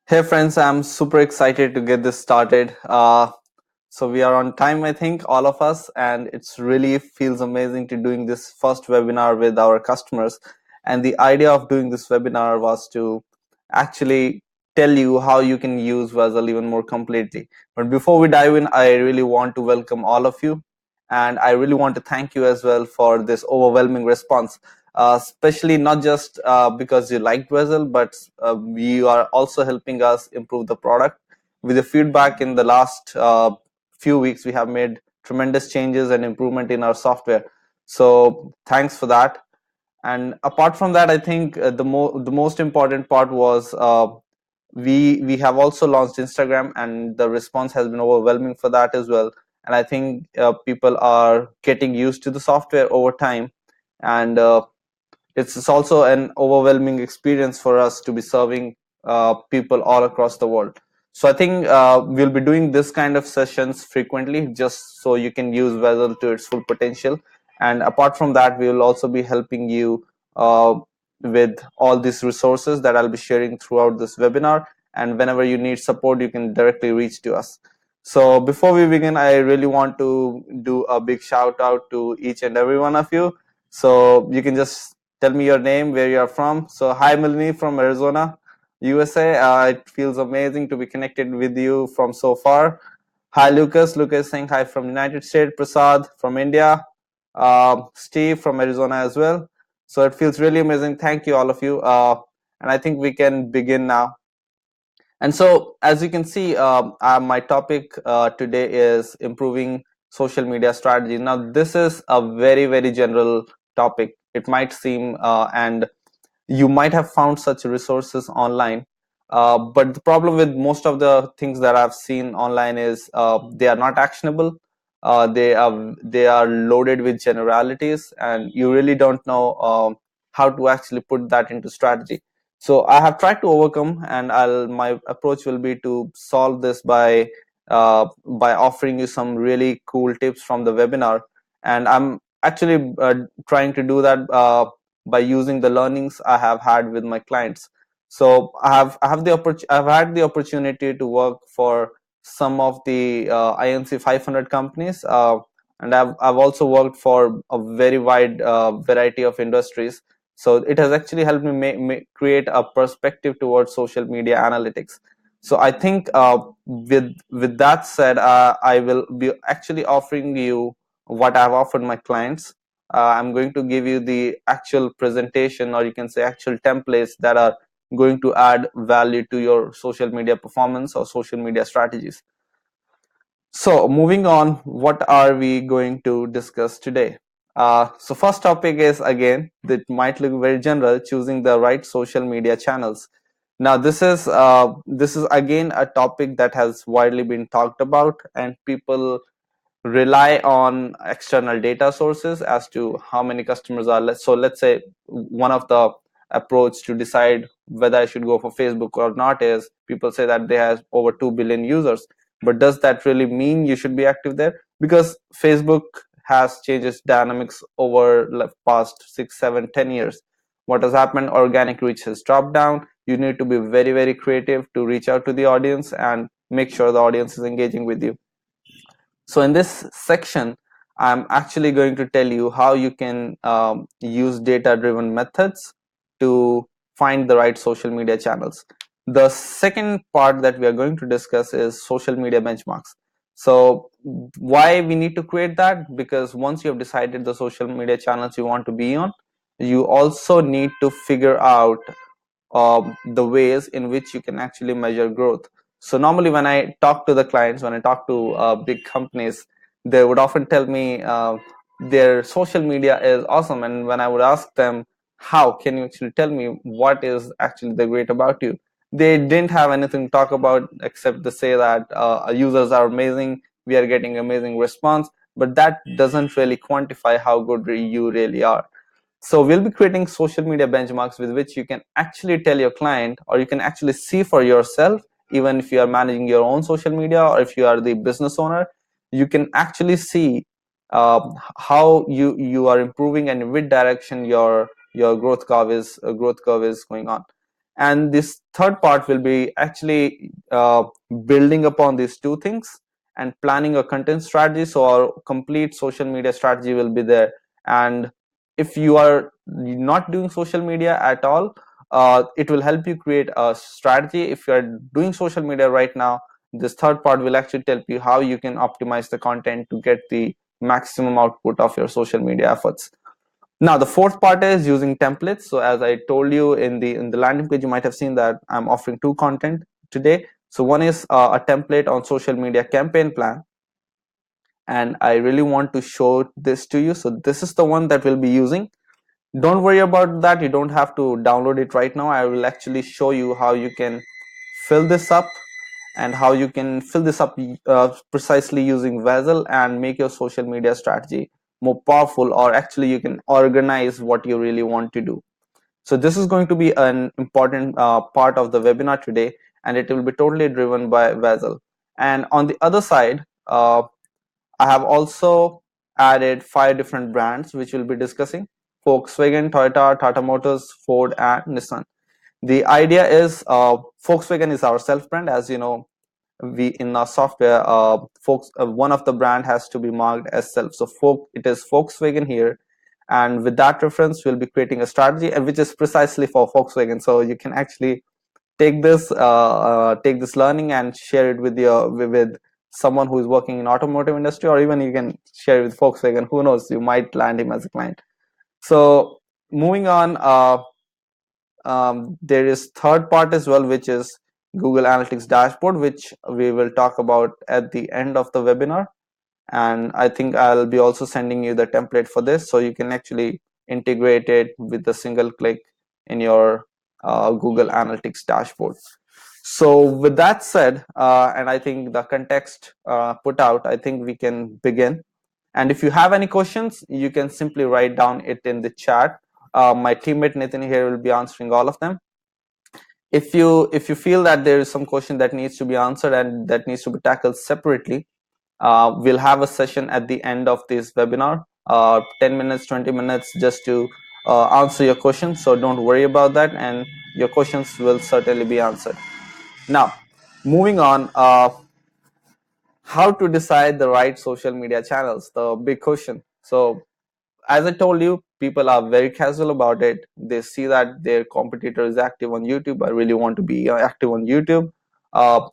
Hey friends, I'm super excited to get this started. So we are on time, I think, all of us, and it's really feels amazing to doing this first webinar with our customers. And the idea of doing this webinar was to actually tell you how you can use Vaizle even more completely. But before we dive in, I really want to welcome all of you, and I really want to thank you as well for this overwhelming response. Especially not just because you liked Vaizle, but you are also helping us improve the product. With the feedback in the last few weeks, we have made tremendous changes and improvement in our software. So thanks for that. And apart from that, I think the most important part was we have also launched Instagram, and the response has been overwhelming for that as well. And I think people are getting used to the software over time, and it's also an overwhelming experience for us to be serving people all across the world. So I think we'll be doing this kind of sessions frequently, just so you can use Vaizle to its full potential. And apart from that, we will also be helping you with all these resources that I'll be sharing throughout this webinar. And whenever you need support, you can directly reach to us. So before we begin, I really want to do a big shout out to each and every one of you. So you can just tell me your name, where you're from. So hi, Melanie from Arizona, USA. It feels amazing to be connected with you from so far. Hi, Lucas. Lucas saying hi from United States. Prasad from India. Steve from Arizona as well. So it feels really amazing. Thank you, all of you. And I think we can begin now. And so, as you can see, my topic today is improving social media strategy. Now, this is a very general topic. It might seem, and you might have found such resources online. But the problem with most of the things that I've seen online is they are not actionable. They are loaded with generalities, and you really don't know how to actually put that into strategy. So I have tried to overcome, and my approach will be to solve this by offering you some really cool tips from the webinar. And I'm actually trying to do that by using the learnings I have had with my clients. So I've had the opportunity to work for some of the INC 500 companies, and I've also worked for a very wide variety of industries. So it has actually helped me create a perspective towards social media analytics. So I think with that said, I will be actually offering you what I've offered my clients. I'm going to give you the actual presentation, or you can say actual templates that are going to add value to your social media performance or social media strategies. So moving on, what are we going to discuss today? So first topic is, again, that might look very general, choosing the right social media channels. Now this is again a topic that has widely been talked about, and people rely on external data sources as to how many customers are. So let's say one of the approach to decide whether I should go for Facebook or not is, people say that they have over 2 billion users. But does that really mean you should be active there? Because Facebook has changed its dynamics over the past 6, 7, 10 years. What has happened? Organic reach has dropped down. You need to be very creative to reach out to the audience and make sure the audience is engaging with you. So in this section, I'm actually going to tell you how you can use data-driven methods to find the right social media channels. The second part that we are going to discuss is social media benchmarks. So why we need to create that? Because once you have decided the social media channels you want to be on, you also need to figure out the ways in which you can actually measure growth. So normally when I talk to the clients, when I talk to big companies, they would often tell me their social media is awesome. And when I would ask them, how can you actually tell me what is actually the great about you? They didn't have anything to talk about except to say that our users are amazing, we are getting amazing response, but that doesn't really quantify how good you really are. So we'll be creating social media benchmarks with which you can actually tell your client, or you can actually see for yourself, even if you are managing your own social media or if you are the business owner, you can actually see how you are improving and in which direction your growth curve is going on. And this third part will be actually building upon these two things and planning a content strategy. So our complete social media strategy will be there. And if you are not doing social media at all, it will help you create a strategy. If you are doing social media right now, this third part will actually tell you how you can optimize the content to get the maximum output of your social media efforts. Now the fourth part is using templates. So as I told you in the landing page, you might have seen that I'm offering two content today. So one is a template on social media campaign plan, and I really want to show this to you. So this is the one that we'll be using. Don't worry about that, you don't have to download it right now. I will actually show you how you can fill this up, and how you can fill this up precisely using Vaizle and make your social media strategy more powerful, or actually you can organize what you really want to do. So this is going to be an important part of the webinar today, and it will be totally driven by Vaizle. And on the other side, I have also added 5 different brands which we'll be discussing: Volkswagen, Toyota, Tata Motors, Ford, and Nissan. The idea is Volkswagen is our self brand. As you know, we in our software, one of the brand has to be marked as self. So it is Volkswagen here, and with that reference, we'll be creating a strategy, and which is precisely for Volkswagen. So you can actually take this learning and share it with someone who is working in automotive industry, or even you can share it with Volkswagen. Who knows, you might land him as a client. So moving on, there is third part as well, which is Google Analytics dashboard, which we will talk about at the end of the webinar. And I think I'll be also sending you the template for this, so you can actually integrate it with a single click in your Google Analytics dashboard. So with that said, and I think the context put out, I think we can begin. And if you have any questions, you can simply write down it in the chat. My teammate Nathan here will be answering all of them. If you feel that there is some question that needs to be answered and that needs to be tackled separately, we'll have a session at the end of this webinar, 10 minutes, 20 minutes, just to answer your questions. So don't worry about that, and your questions will certainly be answered. Now, moving on, how to decide the right social media channels, the big question. So as I told you, people are very casual about it. They see that their competitor is active on YouTube. I really want to be active on YouTube.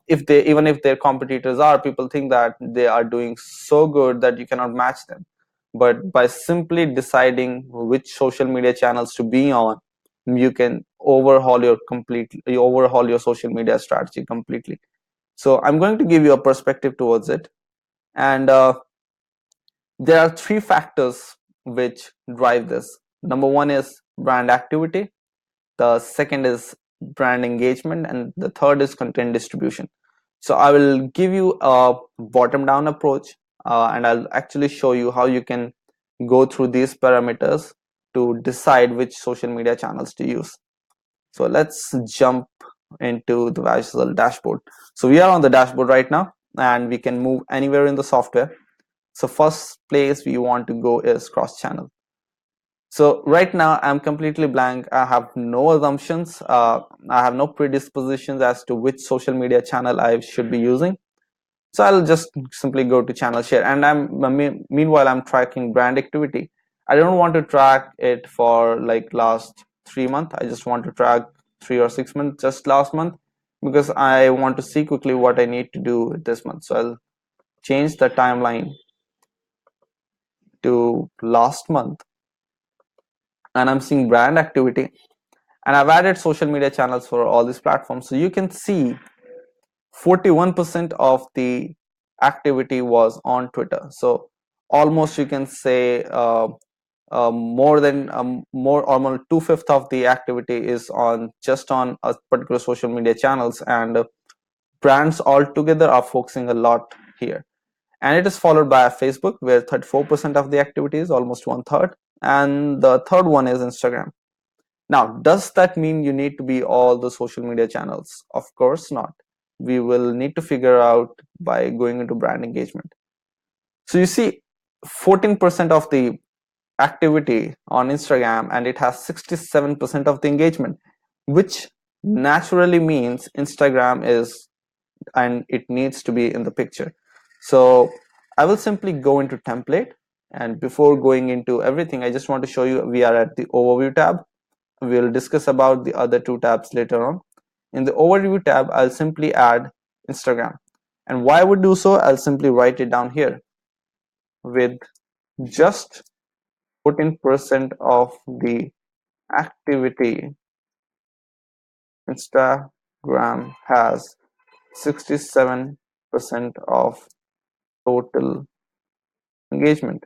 Even if their competitors are, people think that they are doing so good that you cannot match them. But by simply deciding which social media channels to be on, you can overhaul your social media strategy completely. So I'm going to give you a perspective towards it, and there are 3 factors which drive this. Number one is brand activity, the second is brand engagement, and the third is content distribution. So I will give you a bottom down approach, and I'll actually show you how you can go through these parameters to decide which social media channels to use. So let's jump into the Vaizle dashboard. So we are on the dashboard right now, and we can move anywhere in the software. So first place we want to go is cross channel. So right now I'm completely blank. I have no assumptions. I have no predispositions as to which social media channel I should be using. So I'll just simply go to channel share, and meanwhile I'm tracking brand activity. I don't want to track it for like last 3 months. I just want to track 3 or 6 months, just last month, because I want to see quickly what I need to do this month. So I'll change the timeline to last month, and I'm seeing brand activity, and I've added social media channels for all these platforms. So you can see 41% of the activity was on Twitter. So almost you can say more almost 2/5 of the activity is on just on a particular social media channels, and brands altogether are focusing a lot here. And it is followed by Facebook, where 34% of the activity is, almost 1/3, and the third one is Instagram. Now, does that mean you need to be all the social media channels? Of course not. We will need to figure out by going into brand engagement. So you see 14% of the activity on Instagram, and it has 67% of the engagement, which naturally means Instagram is, and it needs to be in the picture. So I will simply go into template, and before going into everything, I just want to show you we are at the overview tab. We'll discuss about the other two tabs later on. In the overview tab, I'll simply add Instagram. And why I would do so, I'll simply write it down here with just 14% of the activity. Instagram has 67% of total engagement.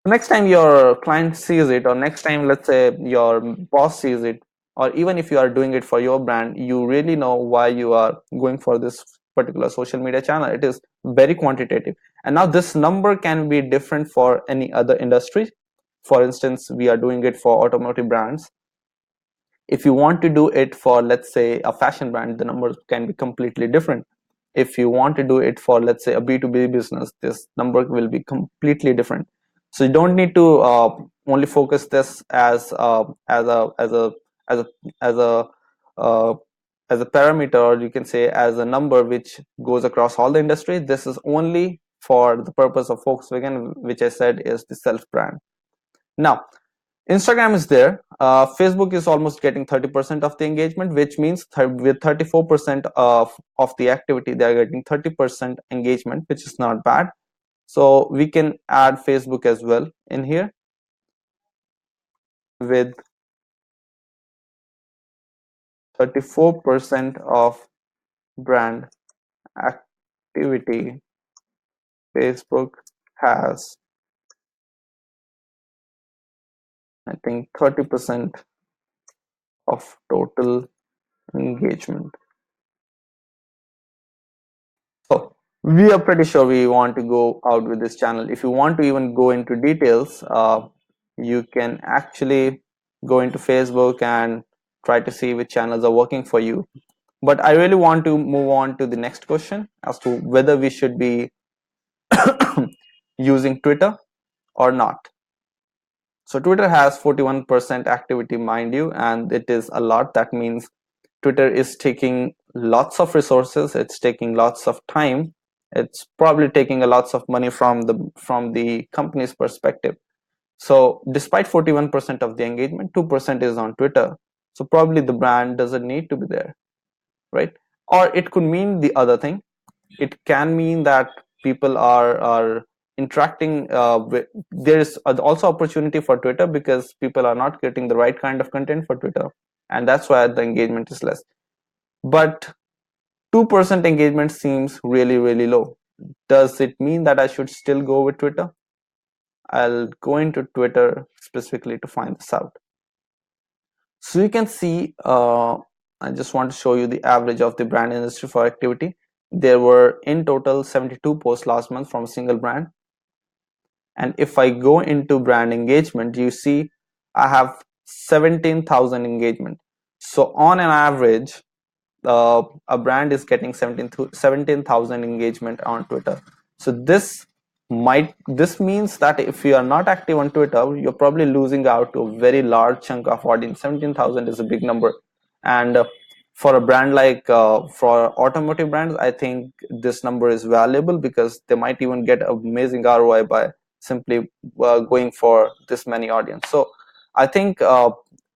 Next time your client sees it, or next time, let's say, your boss sees it, or even if you are doing it for your brand, you really know why you are going for this particular social media channel. It is very quantitative. And now this number can be different for any other industry. For instance, we are doing it for automotive brands. If you want to do it for, let's say, a fashion brand, the numbers can be completely different. If you want to do it for, let's say, a B2B business, this number will be completely different. So you don't need to only focus this as a as a uh, as a parameter, or you can say as a number which goes across all the industry. This is only for the purpose of Volkswagen, which I said is the self brand. Now Instagram is there. Facebook is almost getting 30% of the engagement, which means with 34% of the activity, they are getting 30% engagement, which is not bad. So we can add Facebook as well in here with 34% of brand activity. Facebook has, I think, 30% of total engagement. So we are pretty sure we want to go out with this channel. If you want to even go into details, you can actually go into Facebook and try to see which channels are working for you. But I really want to move on to the next question as to whether we should be using Twitter or not. So Twitter has 41% activity, mind you, and it is a lot. That means Twitter is taking lots of resources, it's taking lots of time, it's probably taking a lots of money from the company's perspective. So despite 41% of the engagement, 2% is on Twitter. So probably the brand doesn't need to be there, right? Or it could mean the other thing. It can mean that people are interacting with, there is also opportunity for Twitter because people are not getting the right kind of content for Twitter, and that's why the engagement is less. But 2% engagement seems really, really low. Does it mean that I should still go with Twitter? I'll go into Twitter specifically to find this out. So you can see, I just want to show you the average of the brand industry for activity. There were in total 72 posts last month from a single brand. And if I go into brand engagement, you see I have 17,000 engagement. So on an average, a brand is getting 17,000 engagement on Twitter. So this means that if you are not active on Twitter, you're probably losing out to a very large chunk of audience. 17,000 is a big number, and for a brand like for automotive brands, I think this number is valuable because they might even get amazing ROI by simply going for this many audience. So I think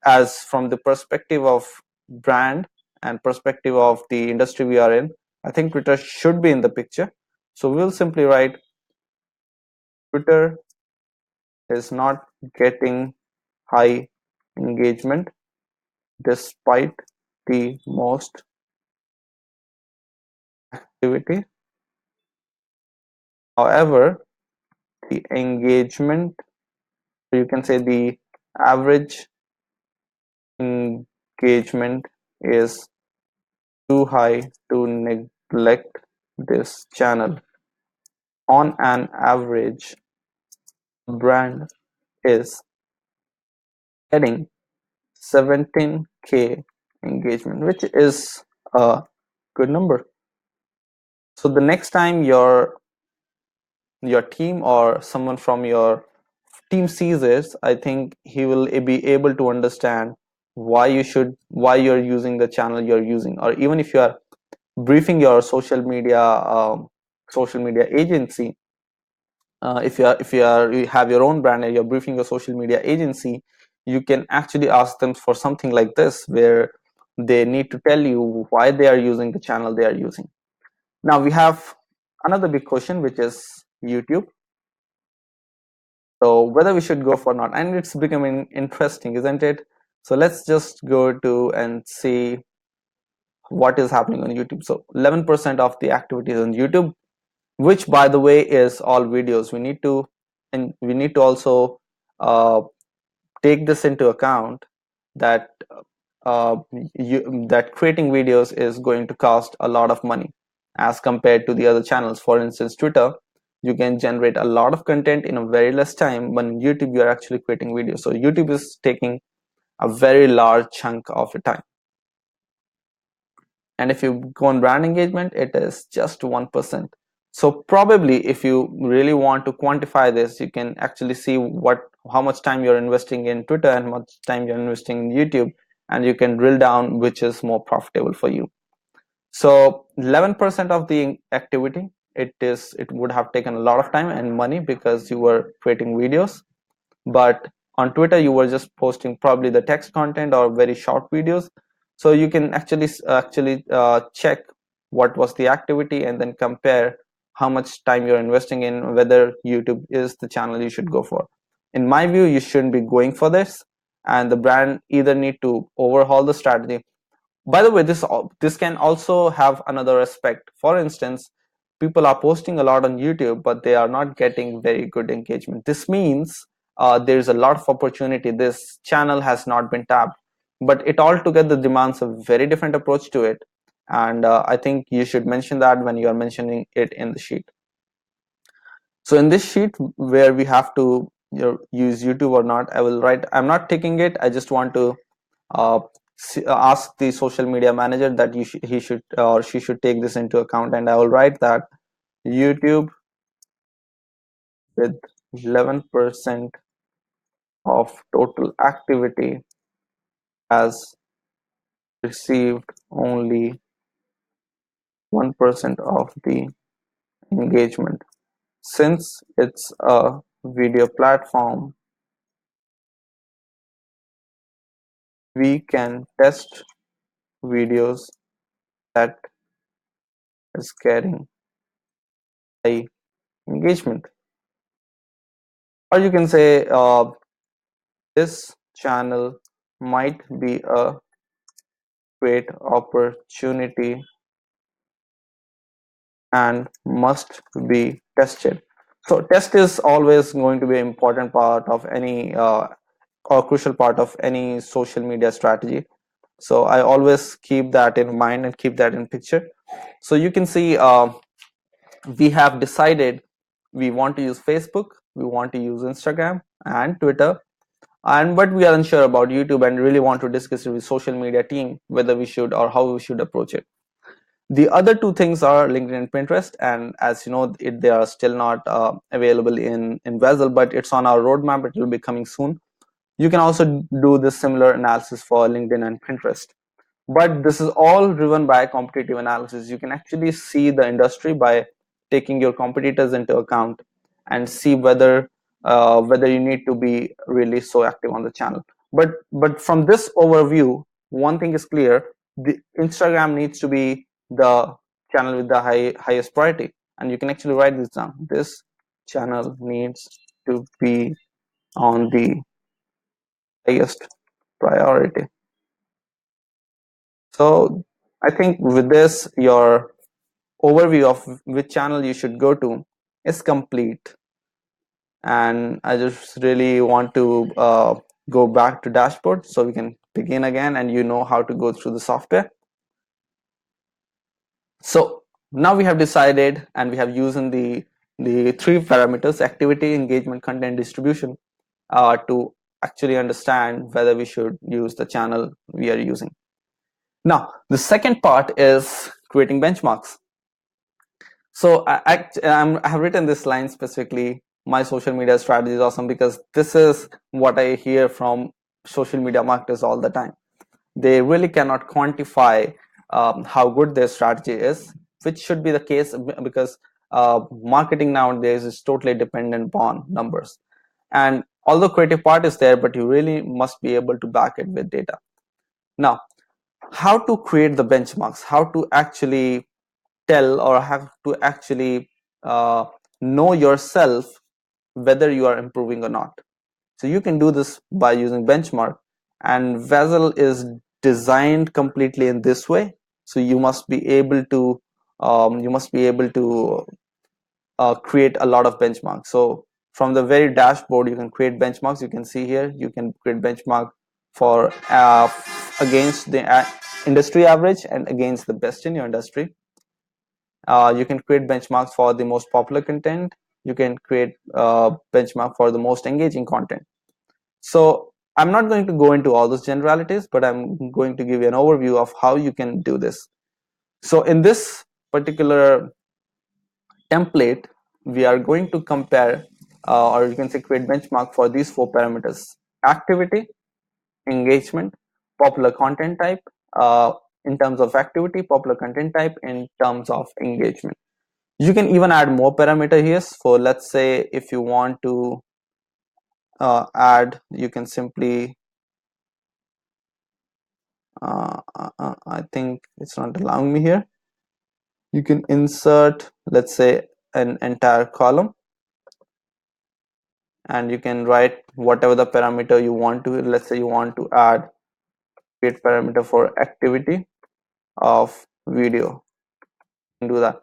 as from the perspective of brand and perspective of the industry we are in, I think Twitter should be in the picture. So we'll simply write Twitter is not getting high engagement despite the most activity. However, the engagement, you can say the average engagement is too high to neglect this channel. On an average, brand is getting 17K engagement, which is a good number. So the next time your team or someone from your team sees this, I think he will be able to understand why you're using the channel you're using, or even if you are briefing your social media agency. You have your own brand and you're briefing your social media agency, you can actually ask them for something like this, where they need to tell you why they are using the channel they are using. Now we have another big question, which is YouTube. So whether we should go for or not, and it's becoming interesting, isn't it? So let's just go to and see what is happening on YouTube. So 11% of the activities on YouTube, which by the way is all videos. We need to also uh, take this into account, that that creating videos is going to cost a lot of money as compared to the other channels. For instance, Twitter, you can generate a lot of content in a very less time, but on YouTube you are actually creating videos, so YouTube is taking a very large chunk of your time. And if you go on brand engagement, it is just 1%. So probably if you really want to quantify this, you can actually see how much time you're investing in Twitter and how much time you're investing in YouTube, and you can drill down which is more profitable for you. So 11% of the activity, it would have taken a lot of time and money because you were creating videos. But on Twitter you were just posting probably the text content or very short videos, so you can actually check what was the activity and then compare how much time you're investing in, whether YouTube is the channel you should go for. In my view, you shouldn't be going for this, and the brand either need to overhaul the strategy. By the way, this can also have another aspect. For instance, people are posting a lot on YouTube, but they are not getting very good engagement. This means there's a lot of opportunity. This channel has not been tapped, but it altogether demands a very different approach to it. And I think you should mention that when you are mentioning it in the sheet. So in this sheet where we have to use YouTube or not, I will write, I'm not taking it. I just want to uh, ask the social media manager that he should or she should take this into account, and I will write that YouTube with 11% of total activity has received only 1% of the engagement. Since it's a video platform, we can test videos that is getting high engagement. Or you can say this channel might be a great opportunity and must be tested. So test is always going to be an important part of any or crucial part of any social media strategy. So I always keep that in mind and keep that in picture. So you can see we have decided we want to use Facebook, we want to use Instagram and Twitter, and but we are unsure about YouTube and really want to discuss it with social media team whether we should or how we should approach it. The other two things are LinkedIn and Pinterest, and as you know, they are still not available in Vaizle, but it's on our roadmap. It will be coming soon. You can also do this similar analysis for LinkedIn and Pinterest. But this is all driven by competitive analysis. You can actually see the industry by taking your competitors into account and see whether you need to be really so active on the channel. But from this overview, one thing is clear: the Instagram needs to be the channel with the highest priority, and you can actually write this down. This channel needs to be on the highest priority. So I think with this, your overview of which channel you should go to is complete. And I just really want to go back to dashboard so we can begin again and you know how to go through the software. So now we have decided and we have used the three parameters: activity, engagement, content distribution, to actually understand whether we should use the channel we are using. Now, the second part is creating benchmarks. So I have written this line specifically: my social media strategy is awesome, because this is what I hear from social media marketers all the time. they really cannot quantify how good their strategy is, which should be the case because marketing nowadays is totally dependent on numbers. And although creative part is there, but you really must be able to back it with data. Now, how to create the benchmarks, how to actually tell or have to actually uh, know yourself whether you are improving or not. So you can do this by using benchmark, and Vaizle is designed completely in this way. So you must be able to create a lot of benchmarks. So from the very dashboard, you can create benchmarks. You can see here, you can create benchmark for against the industry average and against the best in your industry. You can create benchmarks for the most popular content. You can create benchmark for the most engaging content. So I'm not going to go into all those generalities, but I'm going to give you an overview of how you can do this. So in this particular template, we are going to compare, or you can say create benchmark for these four parameters: activity, engagement, popular content type, in terms of activity, popular content type in terms of engagement. You can even add more parameter here. For let's say if you want to add, you can simply I think it's not allowing me here. You can insert, let's say, an entire column, and you can write whatever the parameter you want to. Let's say you want to add create parameter for activity of video. You can do that.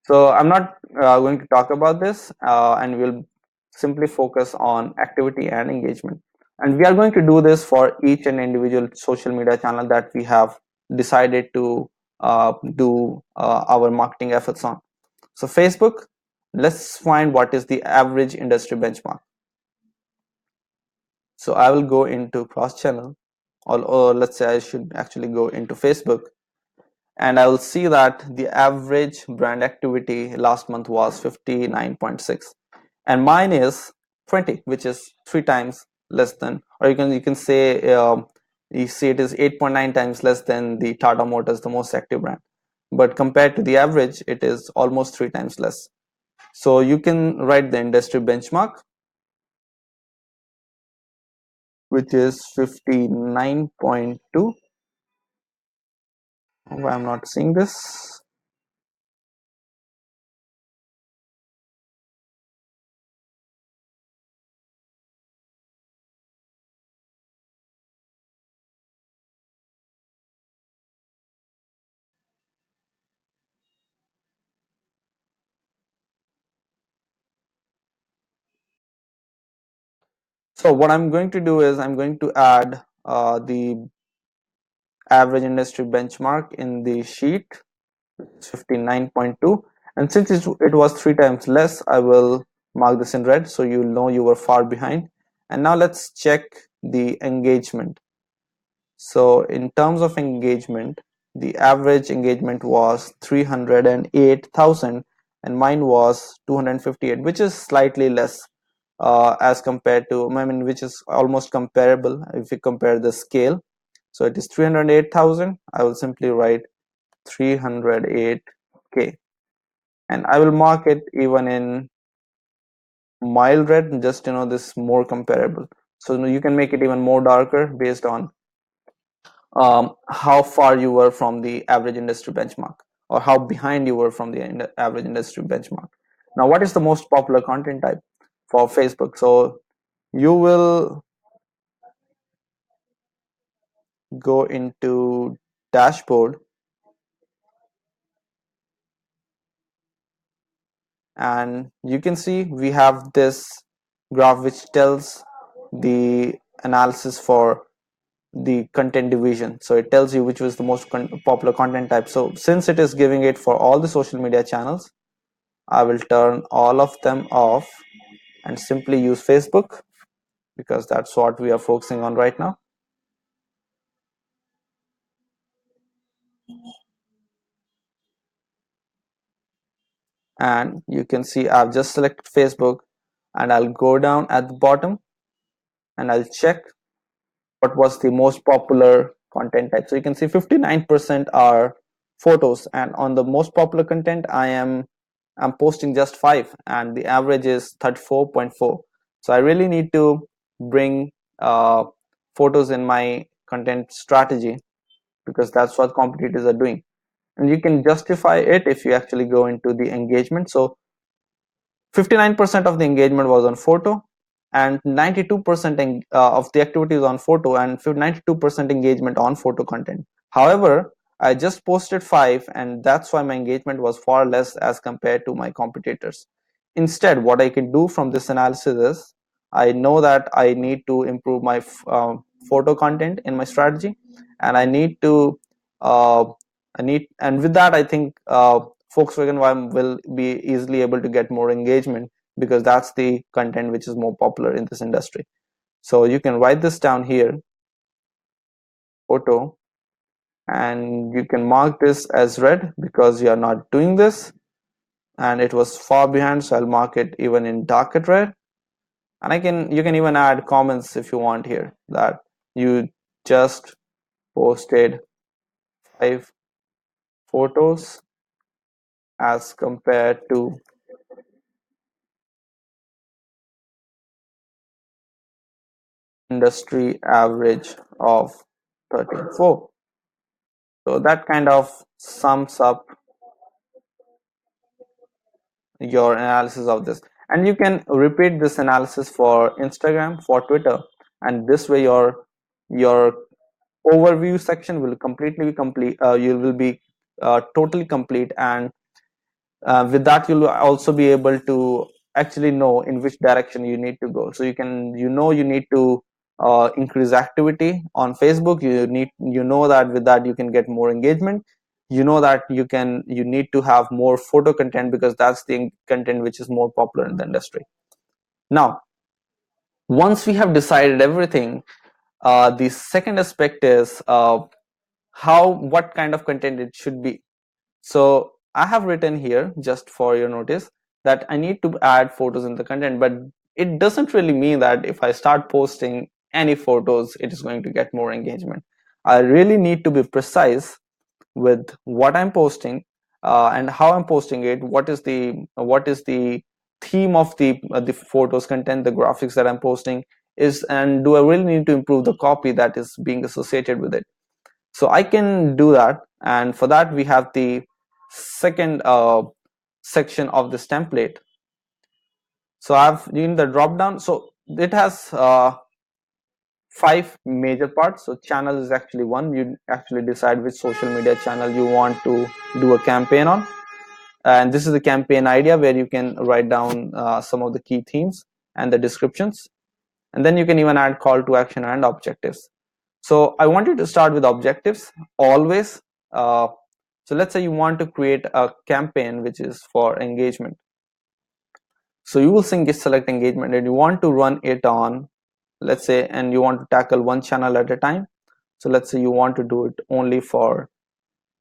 So I'm not going to talk about this, and we'll simply focus on activity and engagement. And we are going to do this for each and individual social media channel that we have decided to do our marketing efforts on. So Facebook, let's find what is the average industry benchmark. So I will go into cross channel, or let's say I should actually go into Facebook, and I will see that the average brand activity last month was 59.6, and mine is 20, which is 3 times less than, or you can say you see it is 8.9 times less than the Tata Motors, the most active brand. But compared to the average, it is almost 3 times less. So you can write the industry benchmark, which is 59.2. Why I'm not seeing this? So what I'm going to do is I'm going to add the average industry benchmark in the sheet, 59.2, and since it was 3 times less, I will mark this in red so you'll know you were far behind. And now let's check the engagement. So in terms of engagement, the average engagement was 308,000 and mine was 258, which is slightly less as compared to, I mean, which is almost comparable if you compare the scale. So it is 308,000. I will simply write 308K, and I will mark it even in mild red, just this more comparable. So you can make it even more darker based on how far you were from the average industry benchmark, or how behind you were from the average industry benchmark. Now, what is the most popular content type for Facebook? So you will go into dashboard, and you can see we have this graph which tells the analysis for the content division. So it tells you which was the most popular content type. So since it is giving it for all the social media channels, I will turn all of them off and simply use Facebook, because that's what we are focusing on right now. And you can see I've just selected Facebook, and I'll go down at the bottom and I'll check what was the most popular content type. So you can see 59% are photos, and on the most popular content I'm posting just 5, and the average is 34.4. So I really need to bring photos in my content strategy, because that's what competitors are doing. And you can justify it if you actually go into the engagement. So 59% of the engagement was on photo, and 92% of the activity is on photo, and 92% engagement on photo content. However, I just posted 5, and that's why my engagement was far less as compared to my competitors. Instead, what I can do from this analysis is, I know that I need to improve my photo content in my strategy, and I need to uh, and with that, I think Volkswagen will be easily able to get more engagement, because that's the content which is more popular in this industry. So you can write this down here, photo, and you can mark this as red because you are not doing this, and it was far behind, so I'll mark it even in darker red. And you can even add comments if you want here, that you just posted 5 photos as compared to industry average of 34. So that kind of sums up your analysis of this. And you can repeat this analysis for Instagram, for Twitter, and this way your overview section will completely be complete. You will be totally complete, and with that you'll also be able to actually know in which direction you need to go. So you need to increase activity on Facebook. You know that with that you can get more engagement. You know that you need to have more photo content, because that's the content which is more popular in the industry. Now, once we have decided everything, the second aspect is what kind of content it should be. So I have written here, just for your notice, that I need to add photos in the content, but it doesn't really mean that if I start posting any photos, it is going to get more engagement. I really need to be precise with what I'm posting, and how I'm posting it. What is the theme of the photos content, the graphics that I'm posting is, and do I really need to improve the copy that is being associated with it? So I can do that, and for that we have the second section of this template. So I've in the drop down, so it has 5 major parts. So channel is actually one. You actually decide which social media channel you want to do a campaign on, and this is the campaign idea, where you can write down some of the key themes and the descriptions, and then you can even add call to action and objectives. So I want you to start with objectives always. So let's say you want to create a campaign which is for engagement. So you will select engagement, and you want to run it on, let's say, and you want to tackle one channel at a time. So let's say you want to do it only for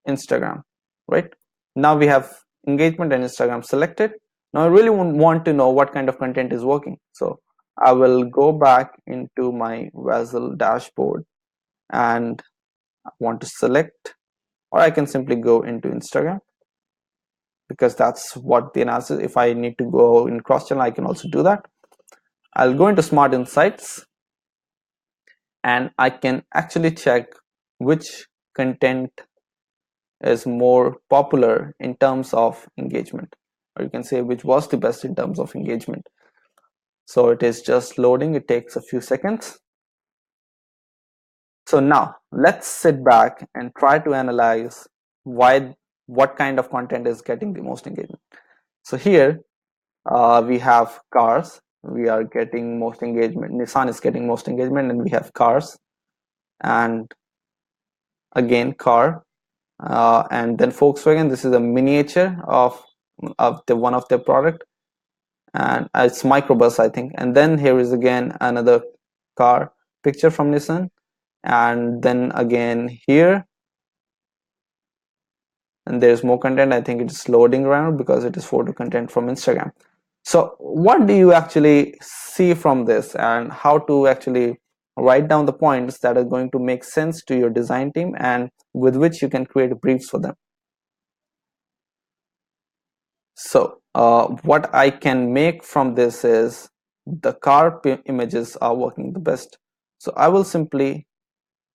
Instagram, right? Now we have engagement and Instagram selected. Now I really want to know what kind of content is working. So I will go back into my Vaizle dashboard, and I want to select, or I can simply go into Instagram, because that's what the analysis. If I need to go in cross channel, I can also do that. I'll go into Smart Insights, and I can actually check which content is more popular in terms of engagement, or you can say which was the best in terms of engagement. So it is just loading. It takes a few seconds. So now let's sit back and try to analyze what kind of content is getting the most engagement. So here we have cars. We are getting most engagement. Nissan is getting most engagement, and we have cars, and again car, and then Volkswagen. This is a miniature of the one of their product, and it's microbus, I think. And then here is again another car picture from Nissan, and then again here, and there's more content. I think it's loading around because it is photo content from Instagram. So what do you actually see from this, and how to actually write down the points that are going to make sense to your design team and with which you can create briefs for them. So what I can make from this is the car images are working the best. So I will simply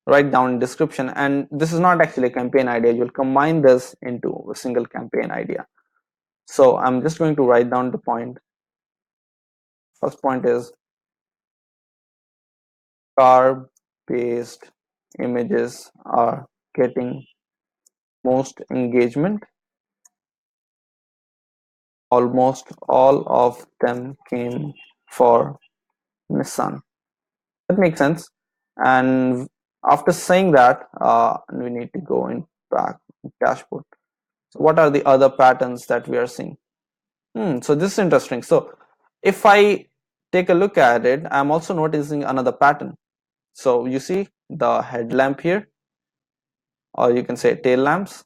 write down description, and this is not actually a campaign idea. You'll combine this into a single campaign idea. So I'm just going to write down the point. First point is car based images are getting most engagement. Almost all of them came for Nissan. That makes sense. And after saying that, we need to go in back dashboard. So what are the other patterns that we are seeing? So this is interesting. So if I take a look at it, I'm also noticing another pattern. So you see the headlamp here, or you can say tail lamps.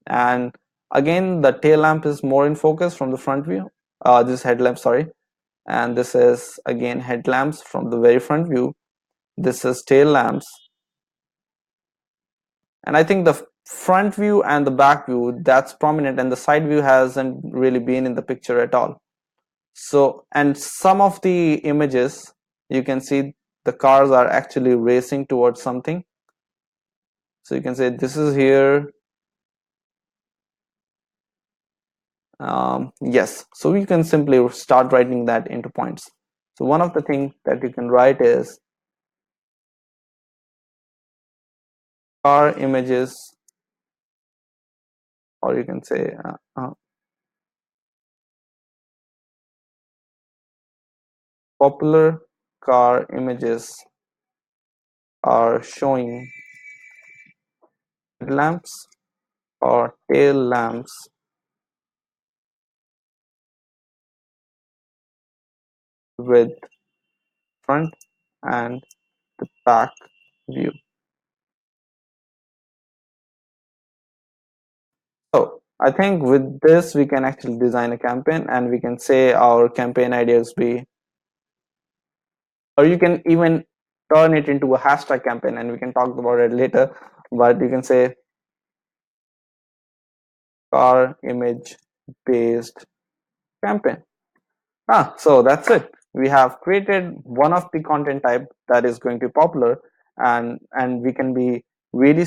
And again, the tail lamp is more in focus from the front view. This headlamp, sorry. And this is again headlamps from the very front view. This is tail lamps. And I think the front view and the back view, that's prominent, and the side view hasn't really been in the picture at all. So, and some of the images, you can see the cars are actually racing towards something. So you can say this is here. Yes, so you can simply start writing that into points. So one of the things that you can write is car images, or you can say popular car images are showing lamps or tail lamps with front and the back view. So I think with this we can actually design a campaign, and we can say our campaign ideas be, or you can even turn it into a hashtag campaign, and we can talk about it later, but you can say car image based campaign. So that's it. We have created one of the content type that is going to be popular, and we can be really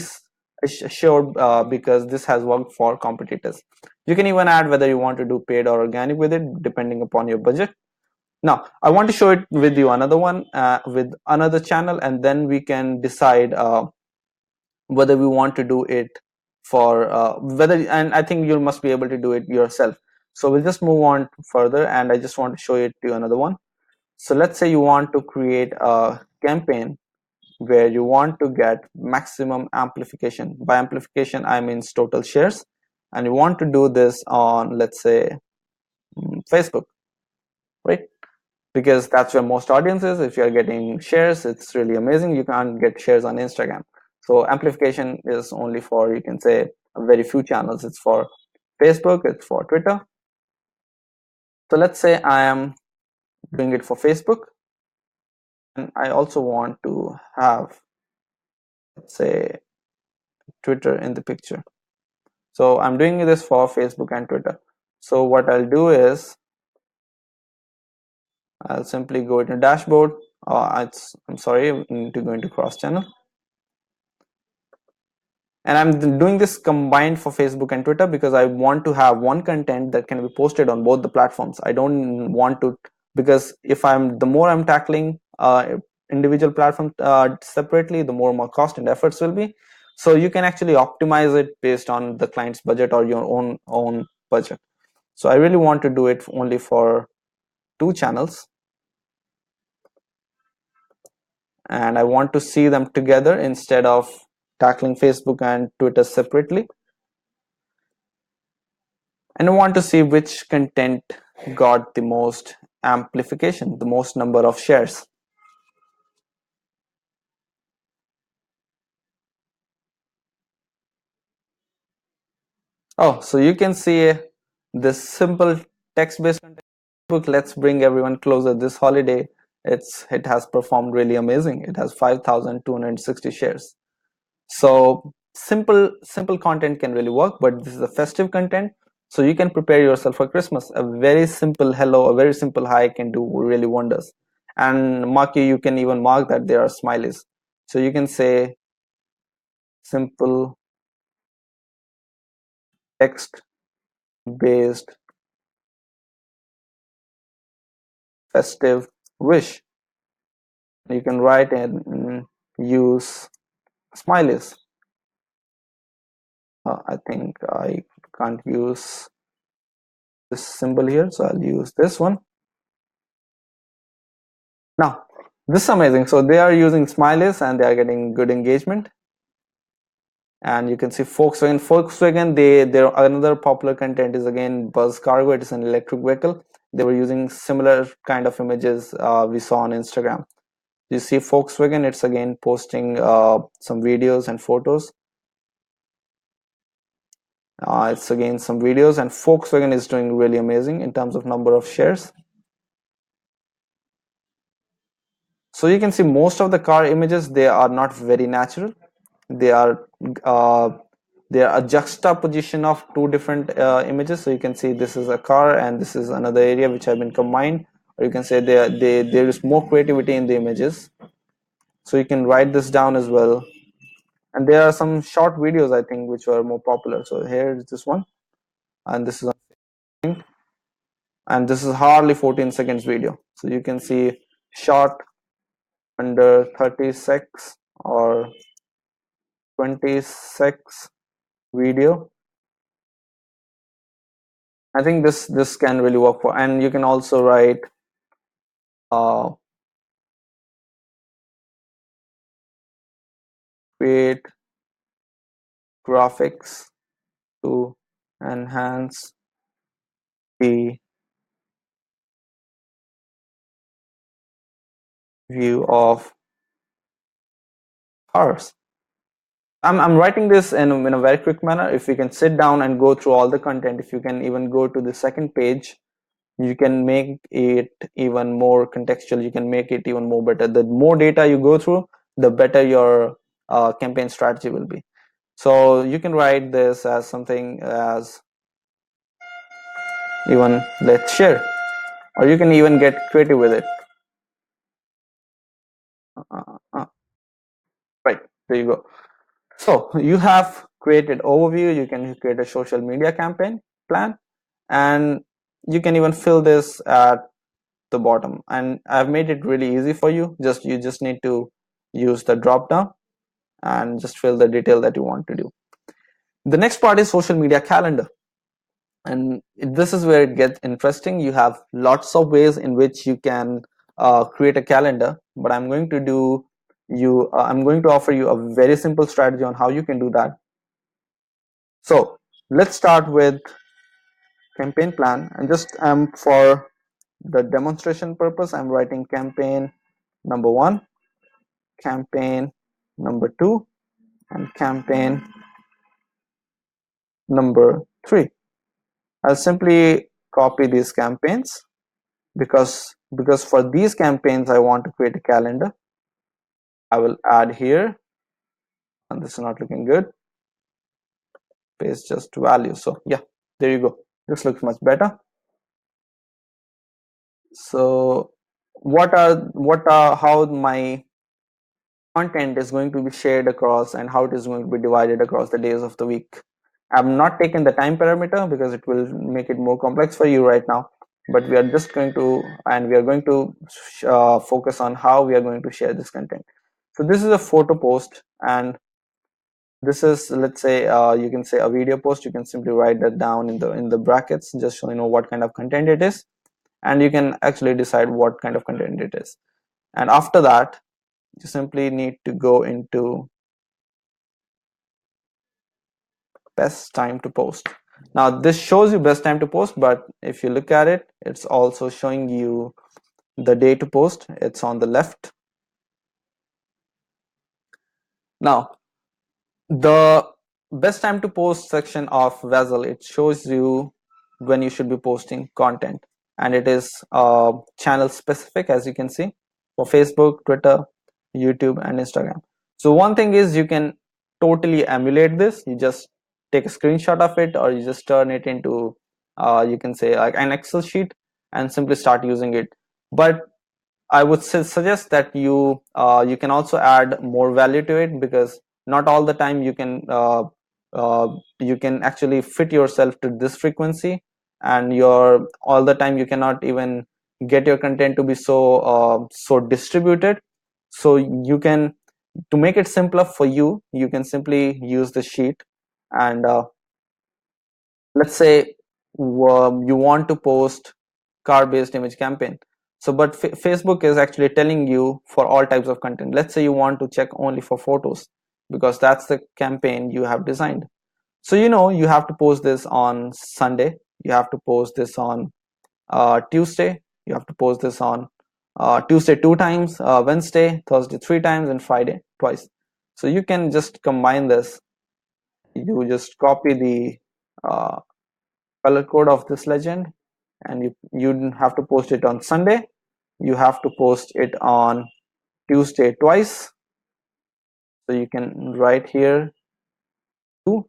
assured because this has worked for competitors. You can even add whether you want to do paid or organic with it, depending upon your budget. Now, I want to show it with you another one with another channel, and then we can decide whether we want to do it for whether, and I think you must be able to do it yourself. So we'll just move on further, and I just want to show it to you another one. So let's say you want to create a campaign where you want to get maximum amplification. By amplification, I mean total shares, and you want to do this on, let's say, Facebook, right? Because that's where most audience is. If you're getting shares, it's really amazing. You can't get shares on Instagram. So amplification is only for, you can say, very few channels. It's for Facebook, it's for Twitter. So let's say I am doing it for Facebook, and I also want to have, let's say, Twitter in the picture. So I'm doing this for Facebook and Twitter. So what I'll do is I'll simply go into dashboard. I'm sorry, I need to go into cross channel. And I'm doing this combined for Facebook and Twitter because I want to have one content that can be posted on both the platforms. I don't want to, because if the more I'm tackling individual platform separately, the more my cost and efforts will be. So you can actually optimize it based on the client's budget or your own budget. So I really want to do it only for two channels, and I want to see them together instead of tackling Facebook and Twitter separately. And I want to see which content got the most amplification, the most number of shares. Oh, so you can see this simple text-based content book. Let's bring everyone closer this holiday. it has performed really amazing. It has 5,260 shares. So simple content can really work, but this is a festive content, so you can prepare yourself for Christmas. A very simple hello, a very simple hi can do really wonders. And you can even mark that there are smileys. So you can say simple text based festive wish. You can write and use smileys. I think I can't use this symbol here, so I'll use this one. Now, this is amazing. So they are using smileys and they are getting good engagement. And you can see Volkswagen, their another popular content is again Buzz Cargo. It is an electric vehicle. They were using similar kind of images we saw on Instagram. You see Volkswagen, it's again posting some videos and photos. It's again some videos, and Volkswagen is doing really amazing in terms of number of shares. So you can see most of the car images, they are not very natural. They are a juxtaposition of two different images. So you can see this is a car and this is another area which have been combined, or you can say there is more creativity in the images. So you can write this down as well. And there are some short videos, I think, which were more popular. So here is this one, and this is hardly 14 seconds video. So you can see short under 36 or 26 video. I think this can really work for, and you can also write create graphics to enhance the view of cars. I'm writing this in a very quick manner. If you can sit down and go through all the content, if you can even go to the second page, you can make it even more contextual. You can make it even more better. The more data you go through, the better your campaign strategy will be. So you can write this as something as even let's share, or you can even get creative with it. Right, there you go. So you have created overview. You can create a social media campaign plan, and you can even fill this at the bottom. And I've made it really easy for you. You just need to use the drop down and just fill the detail that you want to do. The next part is social media calendar, and this is where it gets interesting. You have lots of ways in which you can create a calendar, but I'm going to offer you a very simple strategy on how you can do that. So let's start with campaign plan, and just for the demonstration purpose, I'm writing campaign number 1, campaign number 2, and campaign number 3. I'll simply copy these campaigns because for these campaigns I want to create a calendar. I will add here, and this is not looking good. Paste just value. So yeah, there you go. This looks much better. So how my content is going to be shared across and how it is going to be divided across the days of the week. I'm not taking the time parameter because it will make it more complex for you right now, but we are going to focus on how we are going to share this content. So this is a photo post, and this is, let's say, you can say a video post. You can simply write that down in the brackets, just so you know what kind of content it is, and you can actually decide what kind of content it is. And after that, you simply need to go into best time to post. Now this shows you best time to post, but if you look at it, it's also showing you the day to post. It's on the left. Now the best time to post section of Vaizle, it shows you when you should be posting content, and it is channel specific, as you can see. for Facebook, Twitter, YouTube, and Instagram. So one thing is you can totally emulate this. You just take a screenshot of it, or you just turn it into you can say like an Excel sheet and simply start using it. But I would suggest that you can also add more value to it, because not all the time uh, you can actually fit yourself to this frequency, and your all the time you cannot even get your content to be so distributed. So you can, to make it simpler for you, you can simply use the sheet. And let's say you want to post car based image campaign. So but Facebook is actually telling you for all types of content. Let's say you want to check only for photos, because that's the campaign you have designed. So you have to post this on Sunday, you have to post this on Tuesday, you have to post this on Tuesday 2 times, Wednesday, Thursday 3 times, and Friday twice. So you can just combine this. You just copy the uh, color code of this legend, and you have to post it on Sunday, you have to post it on Tuesday twice. So you can write here two.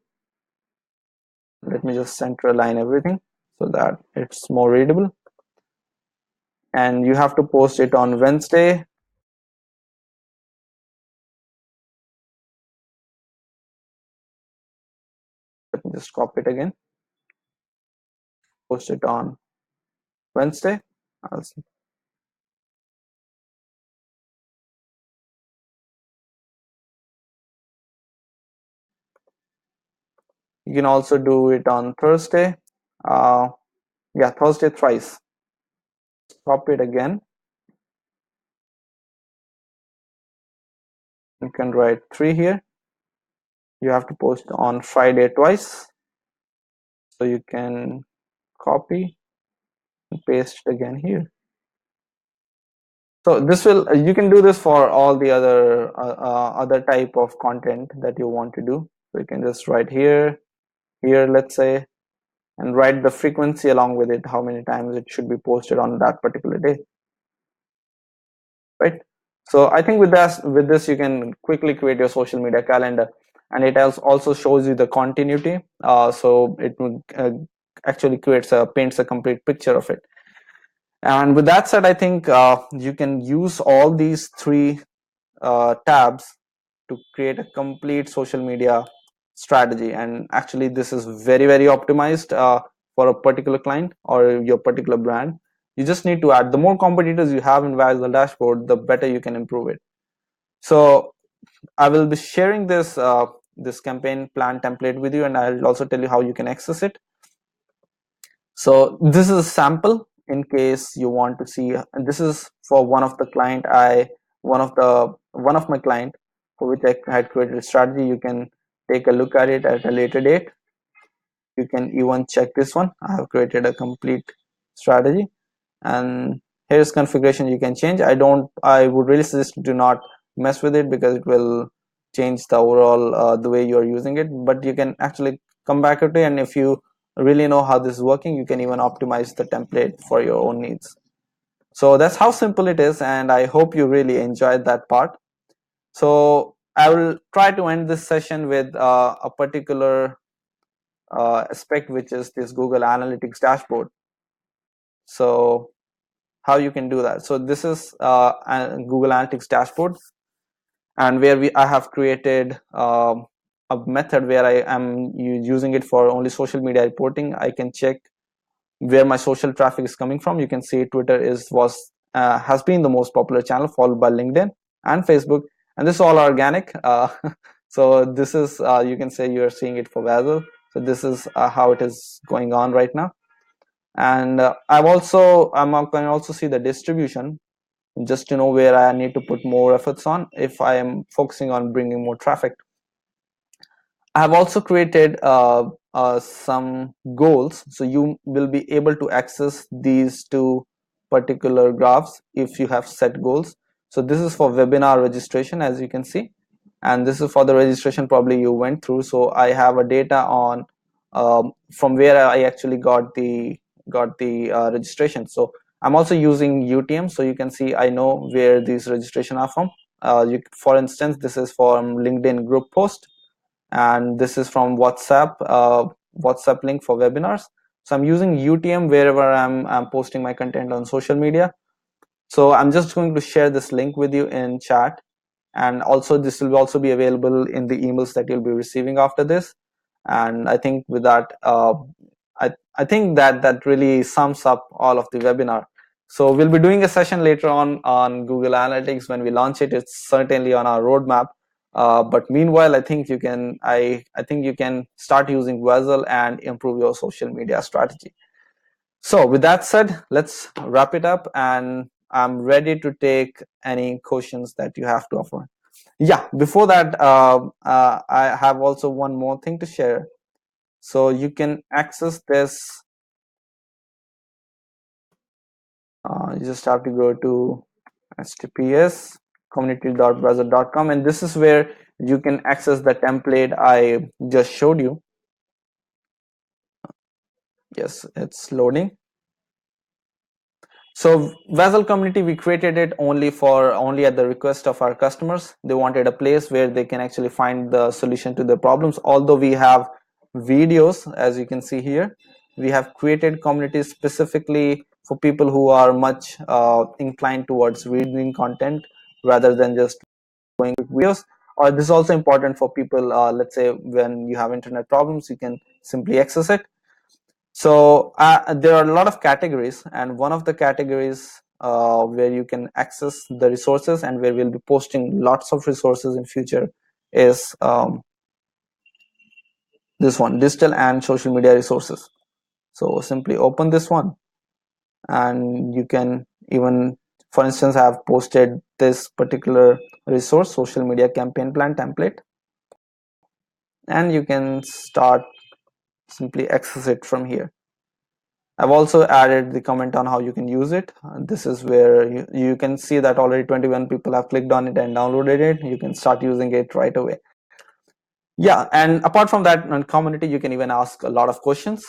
Let me just center align everything so that it's more readable. And you have to post it on Wednesday. Let me just copy it again, post it on Wednesday. You can also do it on Thursday. uh, yeah, Thursday thrice. Copy it again. You can write 3 here. You have to post on Friday twice. So you can copy and paste it again here. So this will, you can do this for all the other type of content that you want to do. So you can just write here, let's say, and write the frequency along with it, how many times it should be posted on that particular day, right? So I think with this you can quickly create your social media calendar, and it also shows you the continuity. So it would actually paints a complete picture of it. And with that said, I think you can use all these three tabs to create a complete social media strategy. And actually this is very, very optimized for a particular client or your particular brand. You just need to add, the more competitors you have in Vaizle dashboard, the better you can improve it. So I will be sharing this campaign plan template with you, and I'll also tell you how you can access it. So this is a sample in case you want to see, and this is for one of the client one of my client for which I had created a strategy. You can take a look at it at a later date. You can even check this one. I have created a complete strategy, and here's configuration you can change. I would really suggest do not mess with it, because it will change the overall the way you are using it. But you can actually come back to it, and if you really know how this is working, you can even optimize the template for your own needs. So that's how simple it is, and I hope you really enjoyed that part. So I will try to end this session with a particular aspect, which is this Google Analytics dashboard. So how you can do that. So this is a Google Analytics dashboard, and where I have created a method where I am using it for only social media reporting. I can check where my social traffic is coming from. You can see Twitter has been the most popular channel, followed by LinkedIn and Facebook, and this is all organic. So this is you can say you're seeing it for Vaizle. So this is how it is going on right now. And I can also see the distribution, just to know where I need to put more efforts on if I am focusing on bringing more traffic. I have also created some goals, so you will be able to access these two particular graphs if you have set goals. So this is for webinar registration, as you can see, and this is for the registration probably you went through. So I have a data on from where I actually got the registration. So I'm also using UTM, so you can see I know where these registration are from. For instance, this is from LinkedIn group post, and this is from WhatsApp link for webinars. So I'm using UTM wherever I'm posting my content on social media. So I'm just going to share this link with you in chat, and also this will also be available in the emails that you'll be receiving after this. And I think with that, I think that really sums up all of the webinar. So we'll be doing a session later on Google Analytics when we launch it. It's certainly on our roadmap. But meanwhile, I think you can start using Vaizle and improve your social media strategy. So with that said, let's wrap it up, and I'm ready to take any questions that you have to offer. Yeah, before that, I have also one more thing to share. So you can access this. You just have to go to https community.vaizle.com, and this is where you can access the template I just showed you. Yes, it's loading. So Vaizle community, we created it only at the request of our customers. They wanted a place where they can actually find the solution to their problems. Although we have videos, as you can see here, we have created communities specifically for people who are much inclined towards reading content rather than just going with videos. Or this is also important for people, let's say when you have internet problems, you can simply access it. So there are a lot of categories, and one of the categories where you can access the resources and where we'll be posting lots of resources in future is this one, digital and social media resources. So simply open this one, and you can even, for instance, I have posted this particular resource, social media campaign plan template, and you can start simply access it from here. I've also added the comment on how you can use it. This is where you can see that already 21 people have clicked on it and downloaded it. You can start using it right away. Yeah, and apart from that, on community, you can even ask a lot of questions.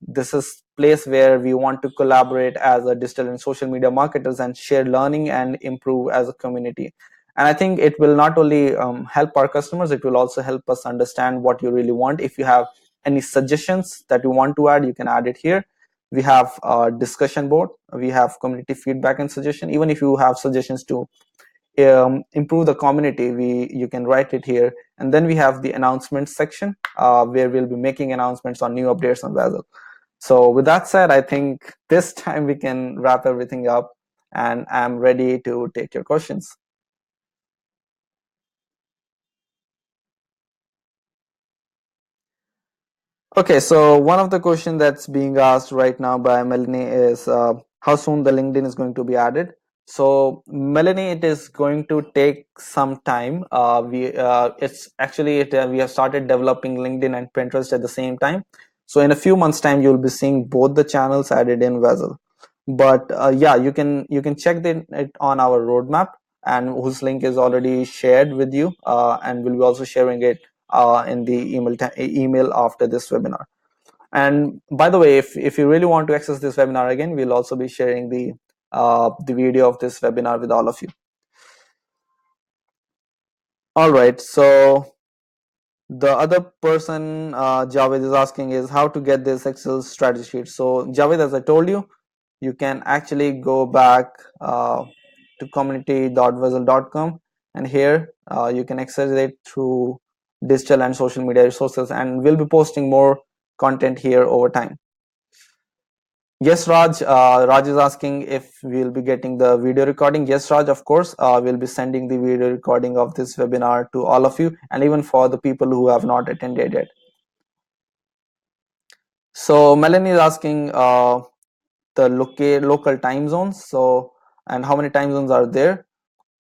This is place where we want to collaborate as a digital and social media marketers and share learning and improve as a community. And I think it will not only help our customers, it will also help us understand what you really want. If you have any suggestions that you want to add, you can add it here. We have a discussion board. We have community feedback and suggestion. Even if you have suggestions to improve the community, you can write it here. And then we have the announcements section where we'll be making announcements on new updates on Vaizle. So with that said, I think this time we can wrap everything up, and I'm ready to take your questions. Okay, so one of the questions that's being asked right now by Melanie is how soon the LinkedIn is going to be added. So Melanie, it is going to take some time. We have started developing LinkedIn and Pinterest at the same time. So in a few months' time, you'll be seeing both the channels added in Vaizle. But yeah, you can check it on our roadmap, and whose link is already shared with you, and we'll be also sharing it in the email after this webinar. And by the way, if you really want to access this webinar again, we'll also be sharing the video of this webinar with all of you. All right, so the other person Javed is asking is how to get this Excel strategy sheet. So Javed, as I told you, you can actually go back to community.vaizle.com, and here you can access it through digital and social media resources, and we'll be posting more content here over time. Yes, Raj. Raj is asking if we'll be getting the video recording. Yes, Raj, of course. We'll be sending the video recording of this webinar to all of you, and even for the people who have not attended it. So Melanie is asking the local time zones. So, and how many time zones are there?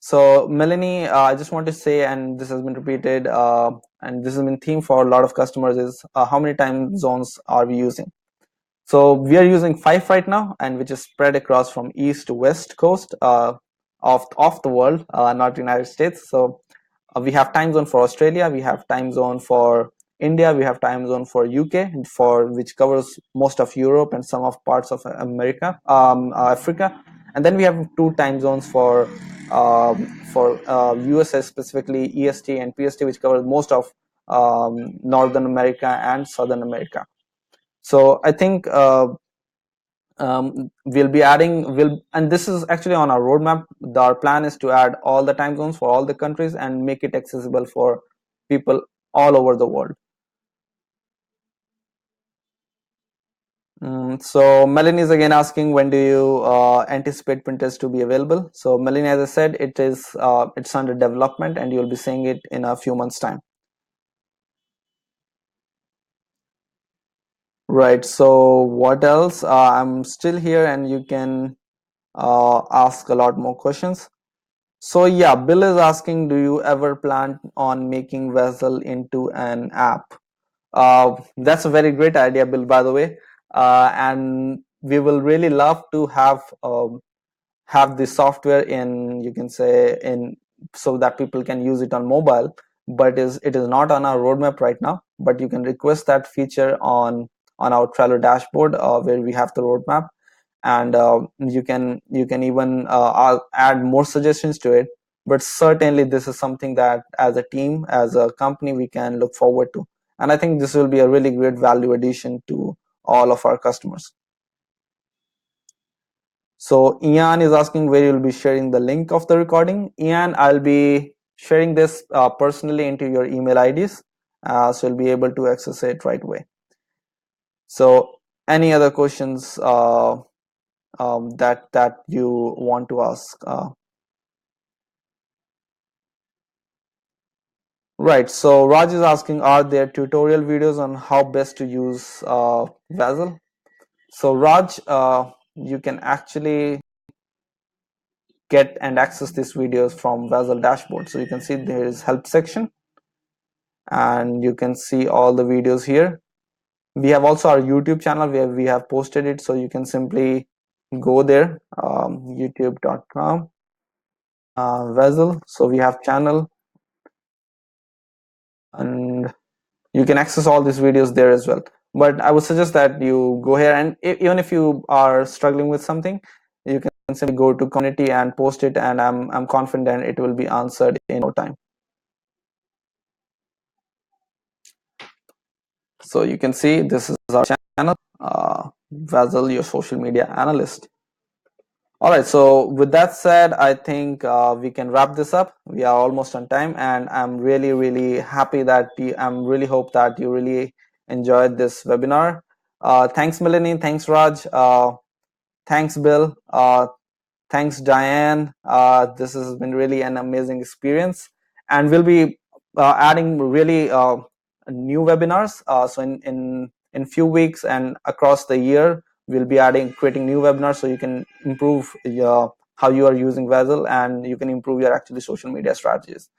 So Melanie, I just want to say, and this has been repeated, and this has been theme for a lot of customers, is how many time zones are we using? So we are using 5 right now, and which is spread across from east to west coast of the world, not United States. So we have time zone for Australia, we have time zone for India, we have time zone for UK, for which covers most of Europe and some of parts of America, Africa, and then we have two time zones for USA, specifically EST and PST, which covers most of Northern America and Southern America. So I think we'll be adding will and this is actually on our roadmap. Our plan is to add all the time zones for all the countries and make it accessible for people all over the world. So Melanie is again asking, when do you anticipate printers to be available? So Melanie, as I said, it's under development and you'll be seeing it in a few months time. Right, so what else? I'm still here and you can ask a lot more questions. So yeah, Bill is asking, do you ever plan on making Vaizle into an app? That's a very great idea, Bill, by the way. And we will really love to have the software in, you can say, in, so that people can use it on mobile. But it is not on our roadmap right now. But you can request that feature on our Trello dashboard, where we have the roadmap, and you can even add more suggestions to it. But certainly this is something that as a team, as a company, we can look forward to, and I think this will be a really great value addition to all of our customers. So Ian is asking where you'll be sharing the link of the recording. Ian, I'll be sharing this personally into your email IDs, so you'll be able to access it right away. So any other questions that you want to ask? Right. So Raj is asking, are there tutorial videos on how best to use Vaizle? So Raj, you can actually get and access these videos from Vaizle dashboard. So you can see there is help section, and you can see all the videos here. We have also our YouTube channel where we have posted it, so you can simply go there, youtube.com, Vaizle. So we have channel, and you can access all these videos there as well. But I would suggest that you go here, and even if you are struggling with something, you can simply go to community and post it, and I'm confident it will be answered in no time. So you can see this is our channel, Vaizle, your social media analyst. All right, so with that said, I think we can wrap this up. We are almost on time, and I'm really, really happy that I'm really hope that you really enjoyed this webinar. Thanks, Melanie. Thanks, Raj. Thanks, Bill. Thanks, Diane. This has been really an amazing experience, and we'll be adding really new webinars. So in few weeks and across the year, we'll be creating new webinars, so you can improve how you are using Vaizle, and you can improve your actually social media strategies.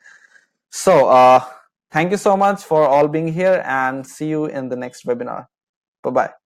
So thank you so much for all being here, and see you in the next webinar. Bye bye.